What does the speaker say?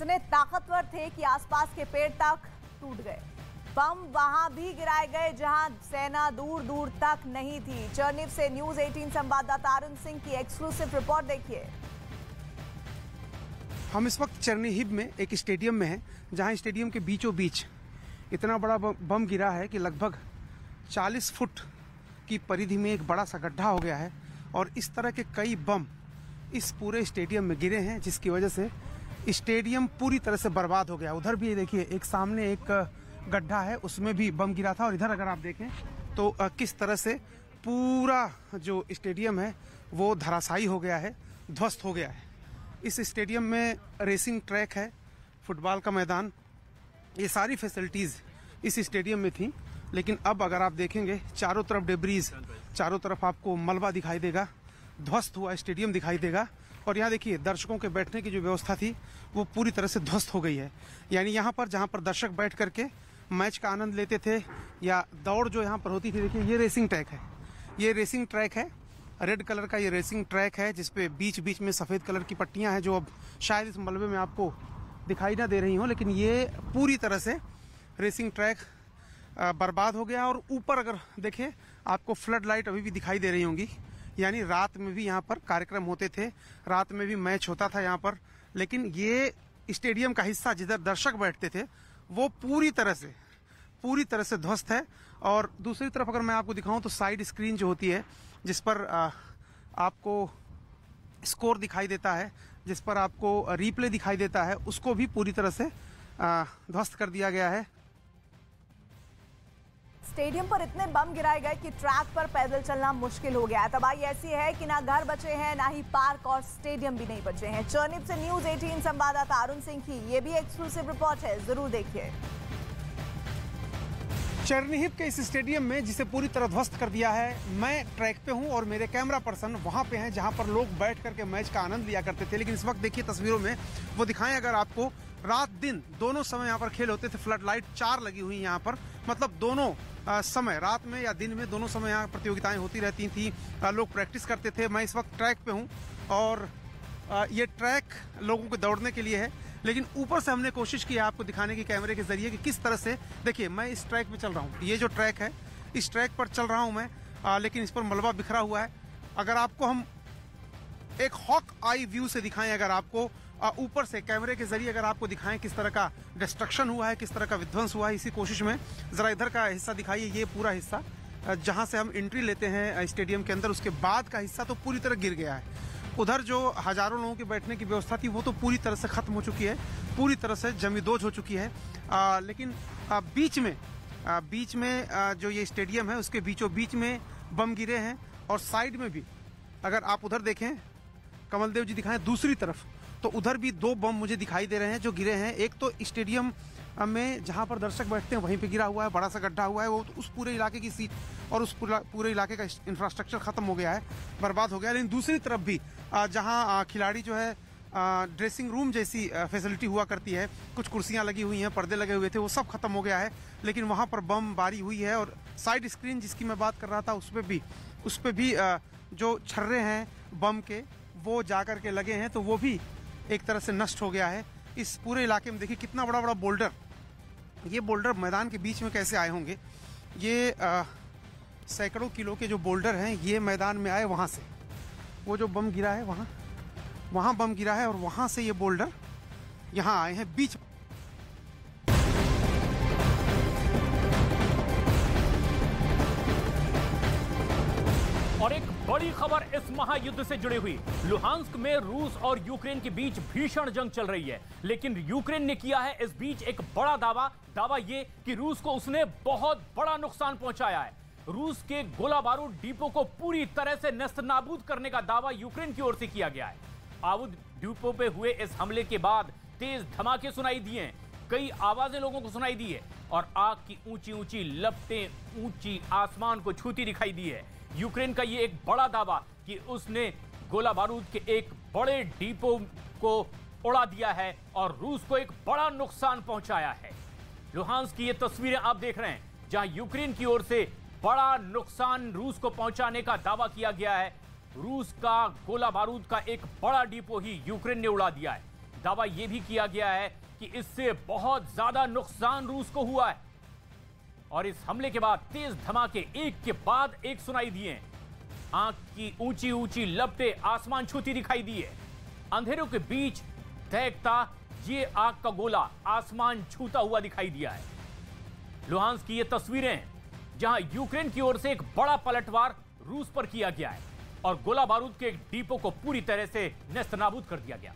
इतने ताकतवर थे कि आसपास के पेड़ तक टूट गए। बम वहां भी गिराए गए जहां सेना दूर दूर तक नहीं थी। चरनीव से न्यूज 18 संवाददाता अरुण सिंह की एक्सक्लूसिव रिपोर्ट देखिए। हम इस वक्त चरनीहिब में एक स्टेडियम में हैं, जहां स्टेडियम के बीचों बीच इतना बड़ा बम गिरा है कि लगभग 40 फुट की परिधि में एक बड़ा सा गड्ढा हो गया है और इस तरह के कई बम इस पूरे स्टेडियम में गिरे हैं, जिसकी वजह से स्टेडियम पूरी तरह से बर्बाद हो गया। उधर भी देखिए, एक सामने एक गड्ढा है, उसमें भी बम गिरा था और इधर अगर आप देखें तो किस तरह से पूरा जो स्टेडियम है वो धराशायी हो गया है, ध्वस्त हो गया है। इस स्टेडियम में रेसिंग ट्रैक है, फुटबॉल का मैदान, ये सारी फैसिलिटीज़ इस स्टेडियम में थी। लेकिन अब अगर आप देखेंगे चारों तरफ डेब्रीज, चारों तरफ आपको मलबा दिखाई देगा, ध्वस्त हुआ स्टेडियम दिखाई देगा। और यहाँ देखिए, दर्शकों के बैठने की जो व्यवस्था थी वो पूरी तरह से ध्वस्त हो गई है। यानी यहाँ पर जहाँ पर दर्शक बैठ करके मैच का आनंद लेते थे या दौड़ जो यहाँ पर होती थी, देखिए ये रेसिंग ट्रैक है, ये रेसिंग ट्रैक है, रेड कलर का ये रेसिंग ट्रैक है, जिसपे बीच बीच में सफ़ेद कलर की पट्टियाँ हैं जो अब शायद इस मलबे में आपको दिखाई ना दे रही हो। लेकिन ये पूरी तरह से रेसिंग ट्रैक बर्बाद हो गया। और ऊपर अगर देखें आपको फ्लड लाइट अभी भी दिखाई दे रही होंगी, यानी रात में भी यहाँ पर कार्यक्रम होते थे, रात में भी मैच होता था यहाँ पर। लेकिन ये स्टेडियम का हिस्सा जिधर दर्शक बैठते थे वो पूरी तरह से ध्वस्त है। और दूसरी तरफ अगर मैं आपको दिखाऊं तो साइड स्क्रीन जो होती है, जिस पर आपको स्कोर दिखाई देता है, जिस पर आपको रिप्ले दिखाई देता है, उसको भी पूरी तरह से ध्वस्त कर दिया गया है। स्टेडियम पर इतने बम गिराए गए कि ट्रैक पर पैदल चलना मुश्किल हो गया है। तबाही ऐसी है कि ना घर बचे हैं, ना ही पार्क और स्टेडियम भी नहीं बचे हैं। चरनीव से न्यूज 18 संवाददाता अरुण सिंह की ये भी एक्सक्लूसिव रिपोर्ट है, जरूर देखिए। चरनीहिब के इस स्टेडियम में, जिसे पूरी तरह ध्वस्त कर दिया है, मैं ट्रैक पे हूं और मेरे कैमरा पर्सन वहां पे हैं जहां पर लोग बैठ करके मैच का आनंद लिया करते थे। लेकिन इस वक्त देखिए तस्वीरों में वो दिखाएं अगर आपको, रात दिन दोनों समय यहाँ पर खेल होते थे। फ्लड लाइट 4 लगी हुई यहाँ पर, मतलब दोनों समय, रात में या दिन में, दोनों समय यहाँ प्रतियोगिताएं होती रहती थी, लोग प्रैक्टिस करते थे। मैं इस वक्त ट्रैक पे हूँ और ये ट्रैक लोगों को दौड़ने के लिए है। लेकिन ऊपर से हमने कोशिश की है आपको दिखाने की कैमरे के जरिए कि किस तरह से, देखिए मैं इस ट्रैक पे चल रहा हूँ, ये जो ट्रैक है इस ट्रैक पर चल रहा हूँ मैं, लेकिन इस पर मलबा बिखरा हुआ है। अगर आपको हम एक हॉक आई व्यू से दिखाएं, अगर आपको ऊपर से कैमरे के जरिए अगर आपको दिखाएं किस तरह का डिस्ट्रक्शन हुआ है, किस तरह का विध्वंस हुआ है, इसी कोशिश में जरा इधर का हिस्सा दिखाइए। ये पूरा हिस्सा जहां से हम एंट्री लेते हैं स्टेडियम के अंदर, उसके बाद का हिस्सा तो पूरी तरह गिर गया है। उधर जो हजारों लोगों के बैठने की व्यवस्था थी वो तो पूरी तरह से खत्म हो चुकी है, पूरी तरह से जमींदोज हो चुकी है। लेकिन बीच में जो ये स्टेडियम है उसके बीचों बीच में बम गिरे हैं। और साइड में भी अगर आप उधर देखें, कमलदेव जी दिखाएं दूसरी तरफ, तो उधर भी 2 बम मुझे दिखाई दे रहे हैं जो गिरे हैं। एक तो स्टेडियम में जहां पर दर्शक बैठते हैं वहीं पे गिरा हुआ है, बड़ा सा गड्ढा हुआ है, वो उस पूरे इलाके की सीट और उस पूरे इलाके का इंफ्रास्ट्रक्चर खत्म हो गया है, बर्बाद हो गया है। लेकिन दूसरी तरफ भी जहां खिलाड़ी जो है ड्रेसिंग रूम जैसी फैसिलिटी हुआ करती है, कुछ कुर्सियां लगी हुई हैं, पर्दे लगे हुए थे, वो सब खत्म हो गया है। लेकिन वहां पर बम बारी हुई है और साइड स्क्रीन जिसकी मैं बात कर रहा था उस पर भी जो छर्रे हैं बम के वो जा करके लगे हैं, तो वो भी एक तरह से नष्ट हो गया है। इस पूरे इलाके में देखिए कितना बड़ा बड़ा बोल्डर, ये बोल्डर मैदान के बीच में कैसे आए होंगे। ये सैकड़ों किलो के जो बोल्डर हैं ये मैदान में आए वहाँ से, वो जो बम गिरा है वहाँ बम गिरा है और वहाँ से ये बोल्डर यहाँ आए हैं बीच। और एक बड़ी खबर इस महायुद्ध से जुड़ी हुई। लुहांस्क में रूस और यूक्रेन के बीच भीषण जंग चल रही है, लेकिन यूक्रेन ने किया है इस बीच एक बड़ा दावा ये कि रूस को उसने बहुत बड़ा नुकसान पहुंचाया है। रूस के गोला बारूद डिपो को पूरी तरह से नेस्तनाबूद करने का दावा यूक्रेन की ओर से किया गया है। आबूद डिपो पे हुए इस हमले के बाद तेज धमाके सुनाई दिए, कई आवाजें लोगों को सुनाई दी है और आग की ऊंची ऊंची लपटें ऊंची आसमान को छूती दिखाई दी है। यूक्रेन का ये एक बड़ा दावा कि उसने गोला बारूद के एक बड़े डिपो को उड़ा दिया है और रूस को एक बड़ा नुकसान पहुंचाया है। लुहांस्क की ये तस्वीरें आप देख रहे हैं, जहां यूक्रेन की ओर से बड़ा नुकसान रूस को पहुंचाने का दावा किया गया है। रूस का गोला बारूद का एक बड़ा डिपो ही यूक्रेन ने उड़ा दिया है। दावा यह भी किया गया है कि इससे बहुत ज्यादा नुकसान रूस को हुआ है। और इस हमले के बाद तेज धमाके एक के बाद एक सुनाई दिए। आग की ऊंची ऊंची लपटें आसमान छूती दिखाई दी है। अंधेरों के बीच दहकता ये आग का गोला आसमान छूता हुआ दिखाई दिया है। लुहांस्क की ये तस्वीरें हैं जहां यूक्रेन की ओर से एक बड़ा पलटवार रूस पर किया गया है और गोला बारूद के एक डिपो को पूरी तरह से नेस्तनाबूद कर दिया गया।